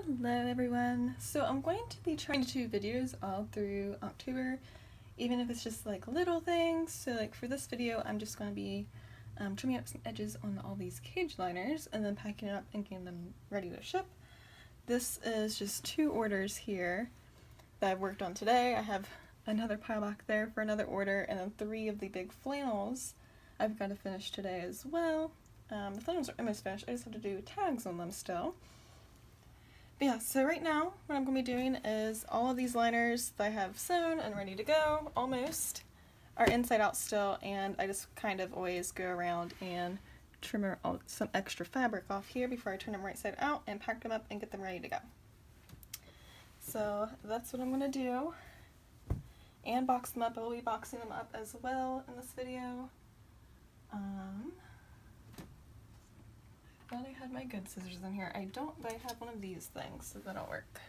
Hello everyone! So I'm going to be trying to do videos all through October, even if it's just like little things. So like for this video I'm just going to be trimming up some edges on all these cage liners and then packing it up and getting them ready to ship. This is just 2 orders here that I've worked on today. I have another pile back there for another order, and then 3 of the big flannels I've got to finish today as well. The flannels are almost finished, I just have to do tags on them still. But yeah, so right now what I'm going to be doing is all of these liners that I have sewn and ready to go, almost, are inside out still, and I just kind of always go around and trim some extra fabric off here before I turn them right side out and pack them up and get them ready to go. So that's what I'm going to do, and box them up. I will be boxing them up as well in this video. I thought I had my good scissors in here. I don't, but I have one of these things, so that'll work.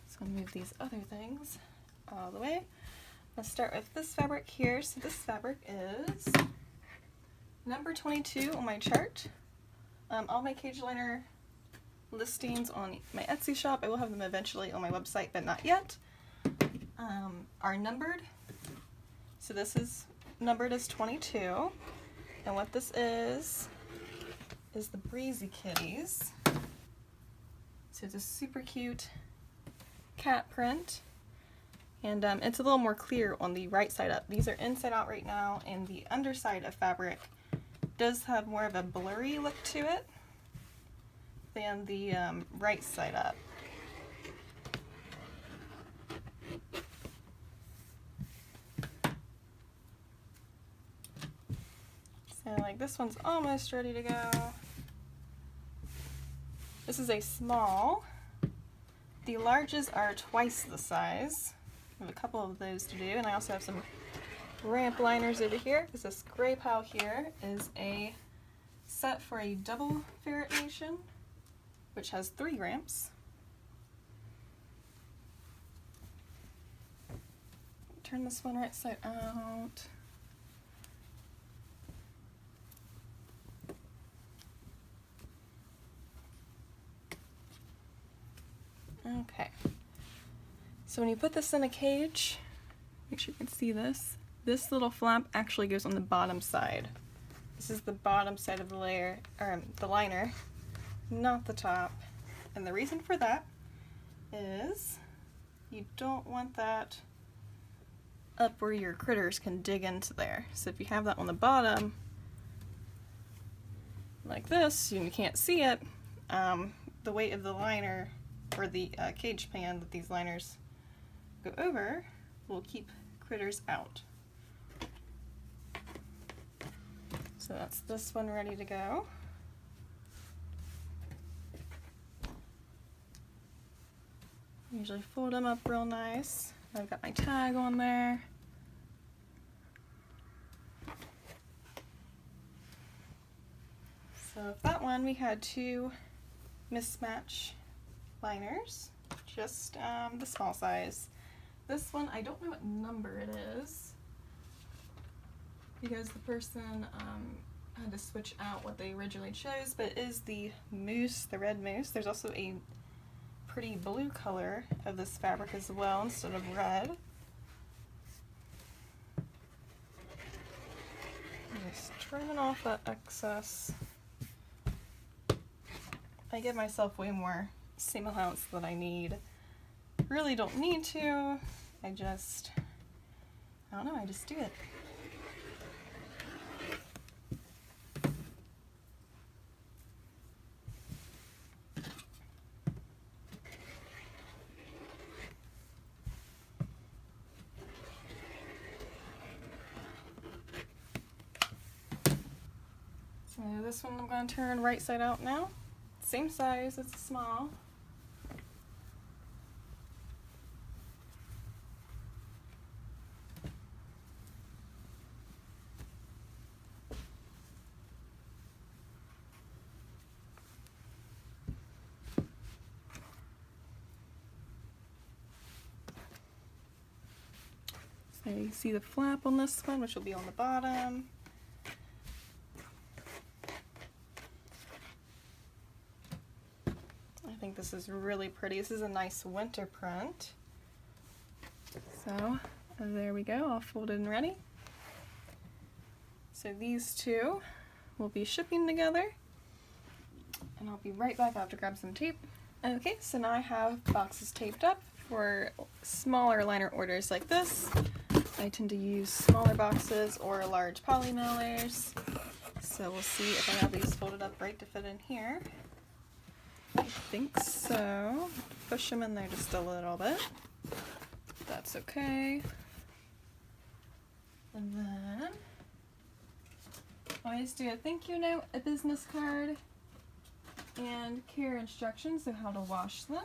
So I'll move these other things all the way. Let's start with this fabric here. So this fabric is number 22 on my chart. All my cage liner listings on my Etsy shop, I will have them eventually on my website, but not yet, are numbered. So this is numbered as 22, and what this is the Breezy Kitties. So it's a super cute cat print, and it's a little more clear on the right side up. These are inside out right now, and the underside of fabric does have more of a blurry look to it than the right side up. So like this one's almost ready to go. This is a small. The larges are twice the size. I have a couple of those to do, and I also have some ramp liners over here, because this gray pile here is a set for a double ferret nation, which has 3 ramps. Turn this one right side out. Okay, so when you put this in a cage, make sure you can see this. This little flap actually goes on the bottom side. This is the bottom side of the layer, or the liner, not the top. And the reason for that is you don't want that up where your critters can dig into there. So if you have that on the bottom, like this, you can't see it, the weight of the liner or the cage pan that these liners go over will keep critters out. So that's this one ready to go. Usually fold them up real nice. I've got my tag on there. So that one we had 2 mismatch liners, just the small size. This one, I don't know what number it is, because the person had to switch out what they originally chose, but it is the moose, the red moose. There's also a pretty blue color of this fabric as well instead of red. Just trimming off that excess. I give myself way more seam allowance than I need. Really don't need to. I don't know, I just do it. So this one I'm going to turn right side out now. Same size, it's small. So you see the flap on this one, which will be on the bottom. this is really pretty. This is a nice winter print. So there we go, all folded and ready. So these two will be shipping together, and I'll be right back. I have to grab some tape. Okay, so now I have boxes taped up for smaller liner orders like this. I tend to use smaller boxes or large poly mailers. So we'll see if I have these folded up right to fit in here. I think so. Push them in there just a little bit. That's okay. And then always do a thank you note, a business card, and care instructions of how to wash them.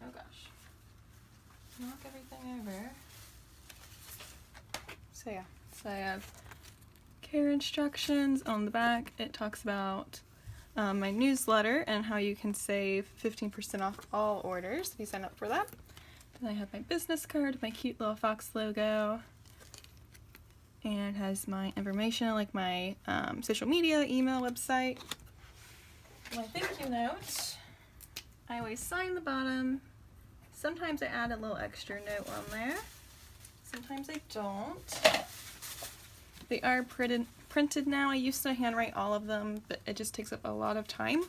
Oh gosh. Knock everything over. So yeah, so I have care instructions on the back. It talks about my newsletter and how you can save 15% off all orders if you sign up for that. Then I have my business card, my cute little fox logo, and it has my information like my social media, email, website. My thank you note, I always sign the bottom. Sometimes I add a little extra note on there. Sometimes I don't. They are printed now. I used to handwrite all of them, but it just takes up a lot of time.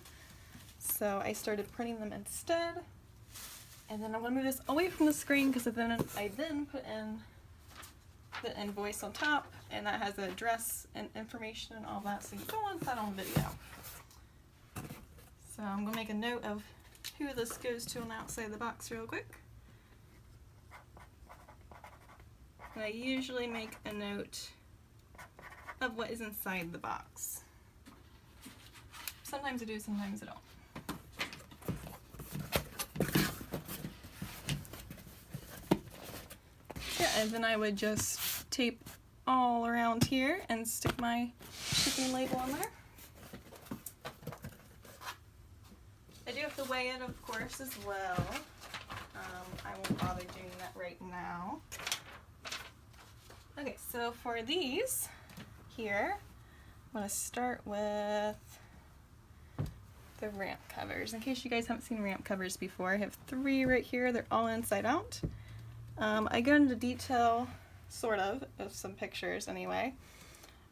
So I started printing them instead. And then I'm going to move this away from the screen because I then put in the invoice on top, and that has the address and information and all that, so you don't want that on video. So I'm going to make a note of who this goes to on the outside of the box real quick. And I usually make a note of what is inside the box. Sometimes I do, sometimes I don't. Yeah, and then I would just tape all around here and stick my shipping label on there. I do have to weigh it, of course, as well. I won't bother doing that right now. Okay, so for these here, I'm going to start with the ramp covers. In case you guys haven't seen ramp covers before, I have 3 right here. They're all inside out. I go into detail, sort of some pictures anyway,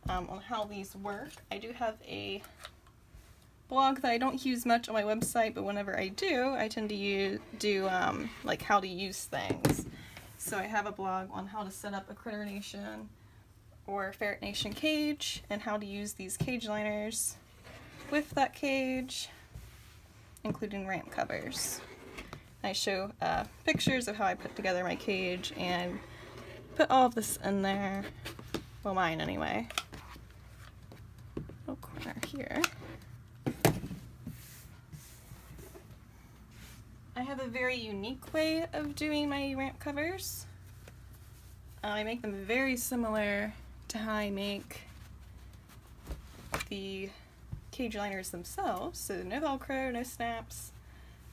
on how these work. I do have a blog that I don't use much on my website, but whenever I do, I tend to do like how to use things. So I have a blog on how to set up a Critter Nation or Ferret Nation cage and how to use these cage liners with that cage, including ramp covers. I show pictures of how I put together my cage and put all of this in there, well, mine anyway. Little corner here. I have a very unique way of doing my ramp covers. I make them very similar to how I make the cage liners themselves. So no Velcro, no snaps,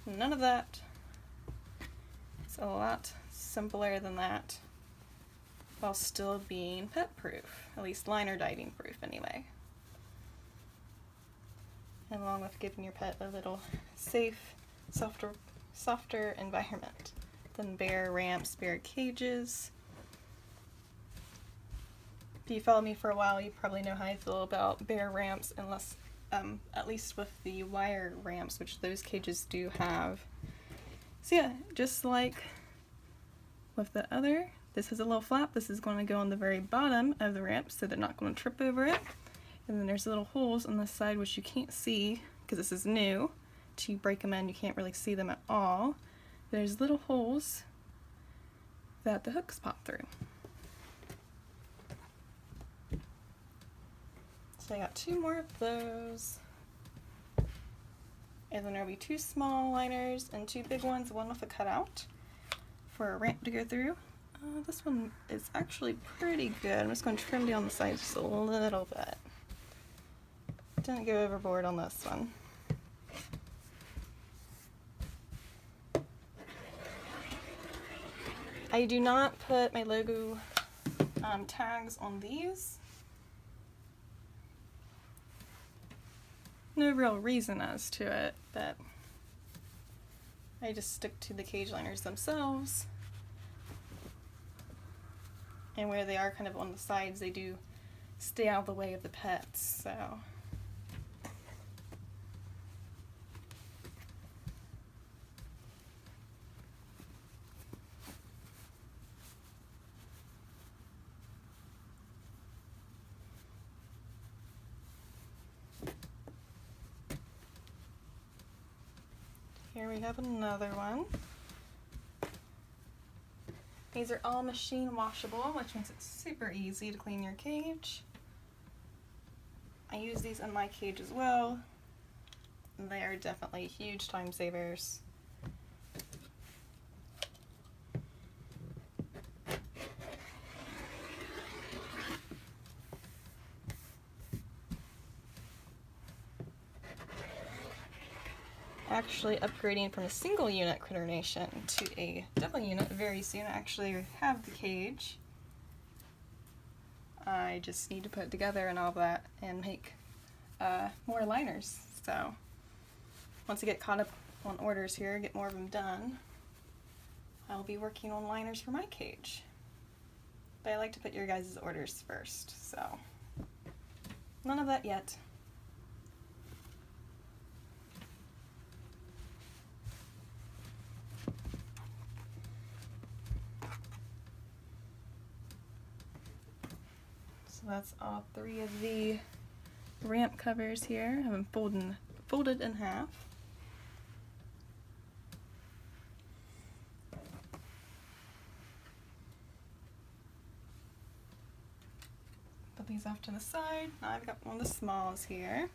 none of that. It's a lot simpler than that, while still being pet proof, at least liner diving proof anyway. And along with giving your pet a little safe, softer environment than bare ramps, bare cages. If you follow me for a while, you probably know how I feel about bare ramps, unless, at least with the wire ramps, which those cages do have. So yeah, just like with the other, this has a little flap. This is going to go on the very bottom of the ramp, so they're not going to trip over it. And then there's little holes on this side which you can't see because this is new. To break them in, you can't really see them at all. There's little holes that the hooks pop through. So I got 2 more of those. And then there'll be 2 small liners and 2 big ones, one with a cutout for a ramp to go through. This one is actually pretty good. I'm just going to trim down the sides just a little bit. Didn't go overboard on this one. I do not put my logo tags on these. no real reason as to it, but I just stick to the cage liners themselves. And where they are kind of on the sides, they do stay out of the way of the pets, so. Here we have another one. These are all machine washable, which makes it super easy to clean your cage. I use these in my cage as well. And they are definitely huge time savers. Actually upgrading from a single unit Critter Nation to a double unit very soon. I actually have the cage. I just need to put it together and all that and make more liners. So once I get caught up on orders here, get more of them done, I'll be working on liners for my cage. But I like to put your guys' orders first, so none of that yet. So that's all 3 of the ramp covers here. I have them folded in half. Put these off to the side. Now I've got one of the smalls here.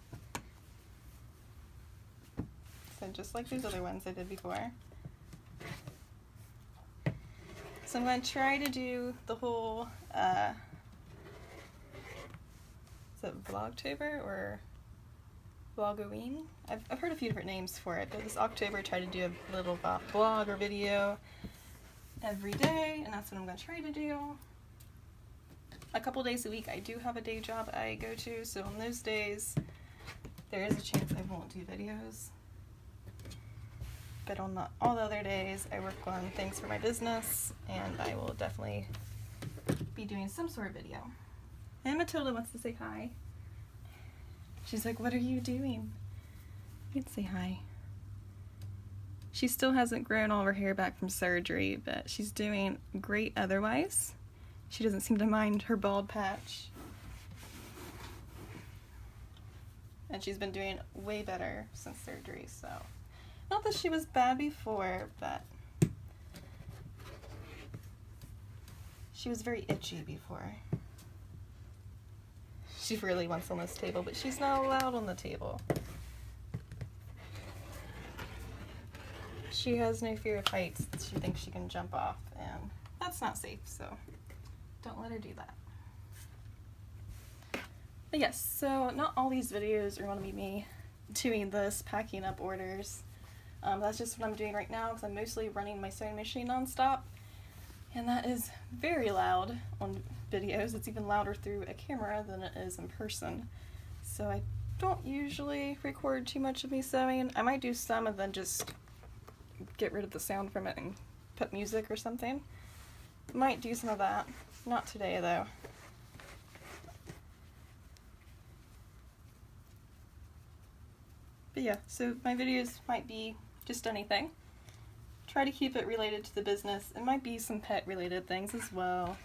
So just like these other ones I did before. So I'm going to try to do the whole is it Vlog-tober or Vlog-O-Ween? I've heard a few different names for it, but this October I tried to do a little vlog or video every day, and that's what I'm going to try to do. A couple days a week I do have a day job I go to, so on those days there is a chance I won't do videos. But on all the other days I work on things for my business, and I will definitely be doing some sort of video. And Matilda wants to say hi. She's like, what are you doing? You can say hi. She still hasn't grown all of her hair back from surgery, but she's doing great otherwise. She doesn't seem to mind her bald patch. And she's been doing way better since surgery, so. Not that she was bad before, but she was very itchy before. She really wants on this table, but she's not allowed on the table. She has no fear of heights. She thinks she can jump off, and that's not safe, so don't let her do that. But yes, so not all these videos are going to be me doing this, packing up orders. That's just what I'm doing right now because I'm mostly running my sewing machine nonstop, and that is very loud on videos. It's even louder through a camera than it is in person. So I don't usually record too much of me sewing. I might do some and then just get rid of the sound from it and put music or something. Might do some of that. Not today though. But yeah, so my videos might be just anything. Try to keep it related to the business. It might be some pet related things as well.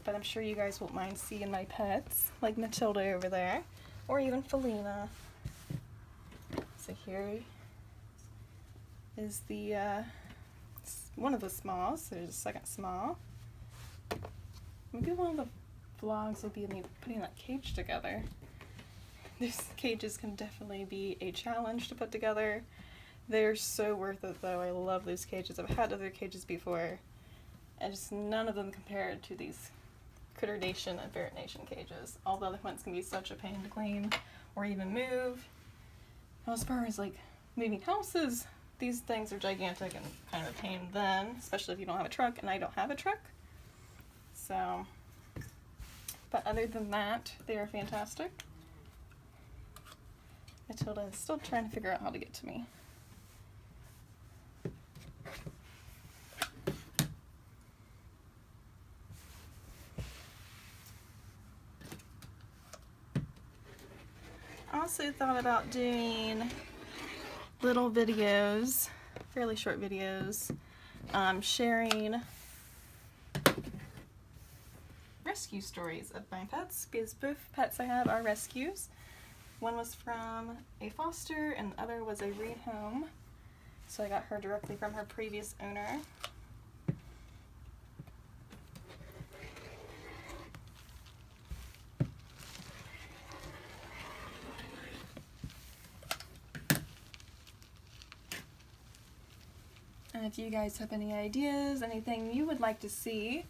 But I'm sure you guys won't mind seeing my pets, like Matilda over there, or even Felina. So here is the one of the smalls. There's a second small. Maybe one of the vlogs will be me putting that cage together. These cages can definitely be a challenge to put together. They're so worth it though. I love those cages. I've had other cages before, and just none of them compared to these Critter Nation and Ferret Nation cages. All the other ones can be such a pain to clean or even move. Now, as far as like moving houses, these things are gigantic and kind of a pain then, especially if you don't have a truck, and I don't have a truck. So, but other than that, they are fantastic. Matilda is still trying to figure out how to get to me. I also thought about doing little videos, fairly short videos, sharing rescue stories of my pets, because both pets I have are rescues. One was from a foster and the other was a rehome, so I got her directly from her previous owner. And if you guys have any ideas, anything you would like to see,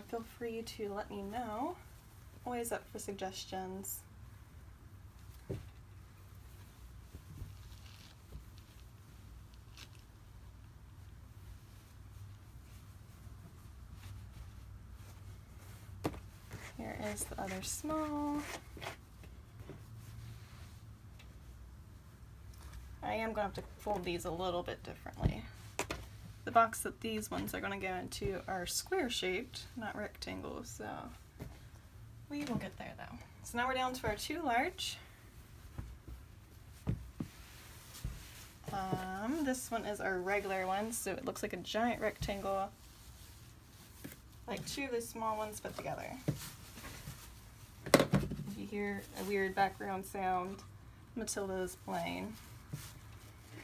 feel free to let me know. Always up for suggestions. Here is the other small. I am going to have to fold these a little bit differently. The box that these ones are going to go into are square shaped, not rectangles, so we will get there though. So now we're down to our 2 large. This one is our regular one, so it looks like a giant rectangle, like 2 of the small ones put together. If you hear a weird background sound, Matilda is playing.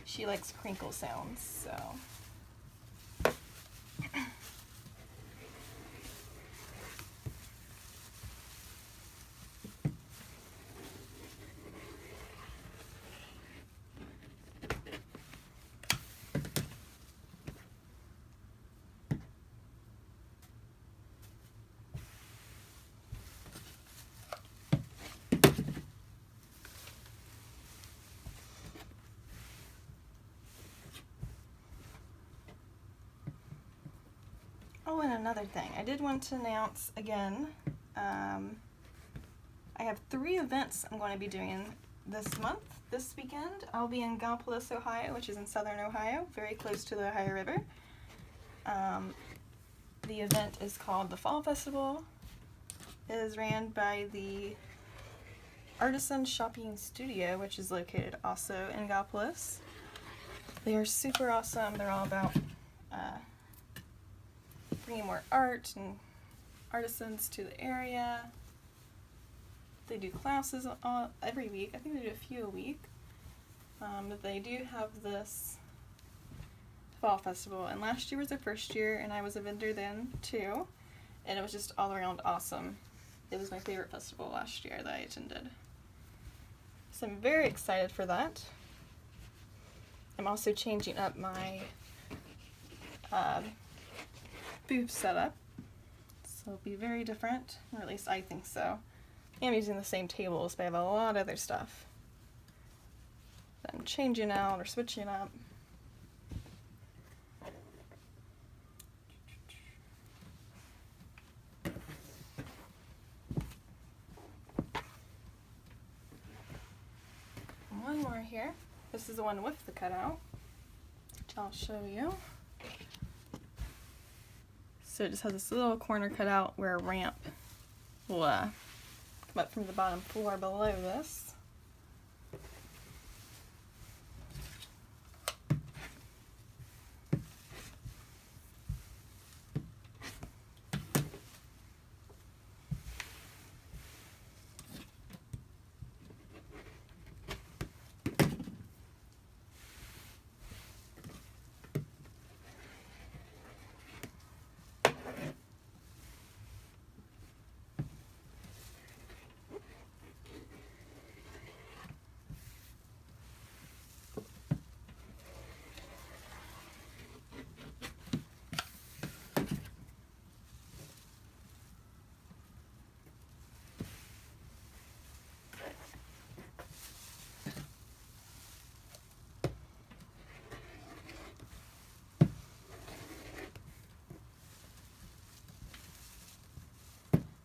She likes crinkle sounds, so. Oh, and another thing, I did want to announce again, I have 3 events I'm going to be doing this month. This weekend, I'll be in Gallipolis, Ohio, which is in southern Ohio, very close to the Ohio River. The event is called the Fall Festival. It is ran by the Artisan Shopping Studio, which is located also in Gallipolis. They are super awesome. They're all about bringing more art and artisans to the area. They do classes every week. I think they do a few a week. But they do have this fall festival, and last year was their first year, and I was a vendor then too, and it was just all around awesome. It was my favorite festival last year that I attended. So I'm very excited for that. I'm also changing up my booth setup, so it'll be very different, or at least I think so. I'm using the same tables, but I have a lot of other stuff that I'm changing out or switching up. One more here. This is the one with the cutout, which I'll show you. So it just has this little corner cutout where a ramp will come up from the bottom floor below this.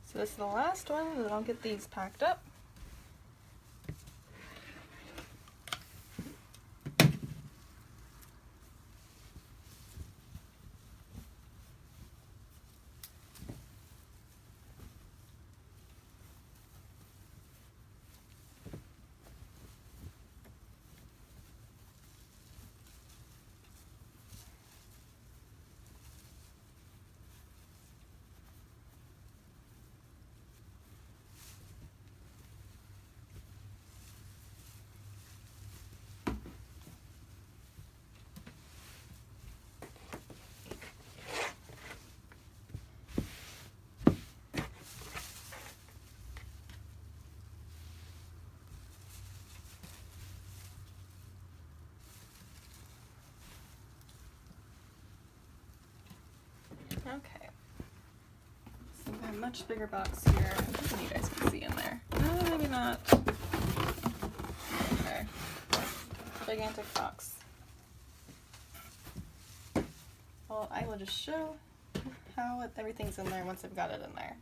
So this is the last one, and then I'll get these packed up. much bigger box here. I'm hoping you guys can see in there. Maybe not. Okay. Gigantic box. Well, I will just show how everything's in there once I've got it in there.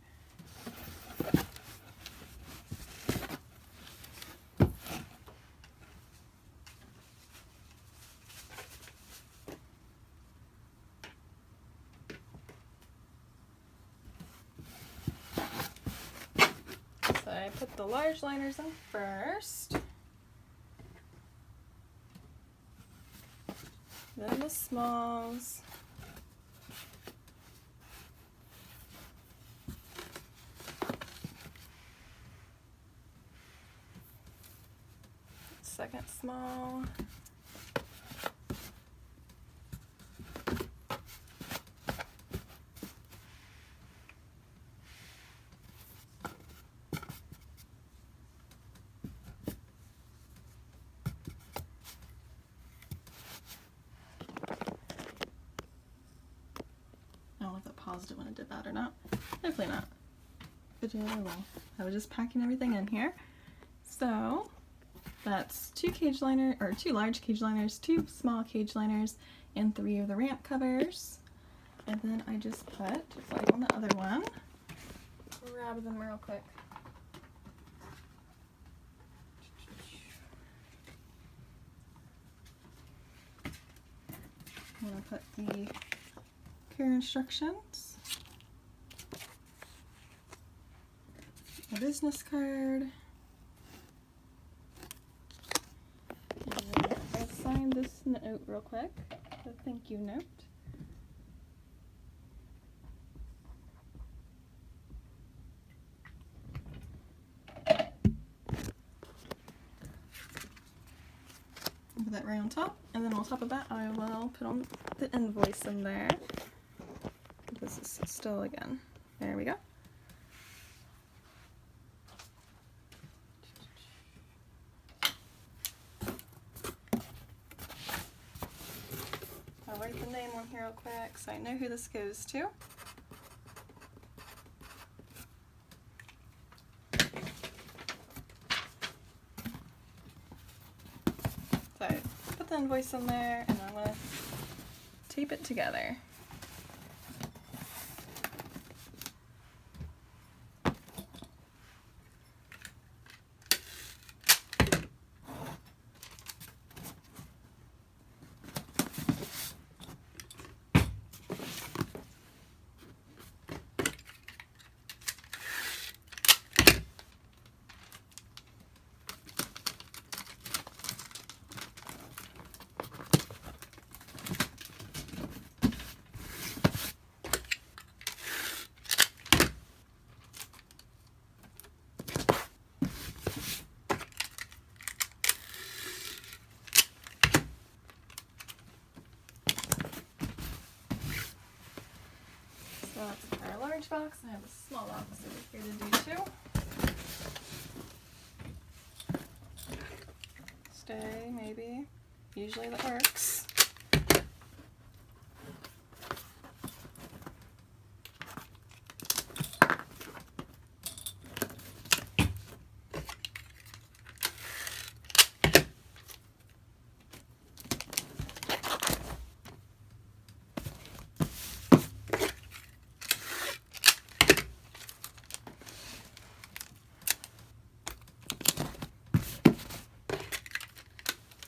So I put the large liners in first, then the smalls, second small, I don't know if that paused it when I did that or not. Hopefully not. But yeah, well, I was just packing everything in here. So that's 2 large cage liners, 2 small cage liners, and 3 of the ramp covers. And then I just put, like on the other one, grab them real quick. I'm going to put the care instructions, a business card, and I signed this note real quick, the thank you note. Put that right on top, and then on top of that I will put on the invoice in there. This is still again. There we go. I'll write the name on here real quick so I know who this goes to. So put the invoice in there, and I'm going to tape it together. So that's our large box. I have a small box over here to do too. Stay, maybe. Usually that works.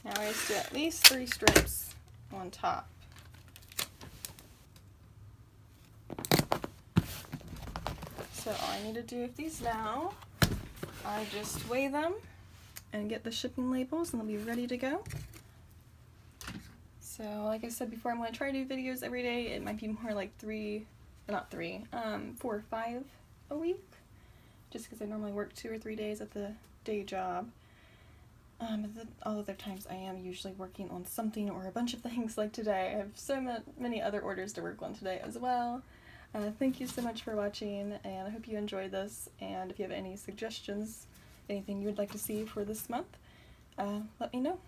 Now I just do at least 3 strips on top. So all I need to do with these now, I just weigh them and get the shipping labels and they'll be ready to go. So like I said before, I'm going to try to do videos every day. It might be more like 4 or 5 a week, just because I normally work 2 or 3 days at the day job. All other times I am usually working on something or a bunch of things like today. I have so many other orders to work on today as well. Thank you so much for watching, and I hope you enjoyed this, and if you have any suggestions, anything you would like to see for this month, let me know.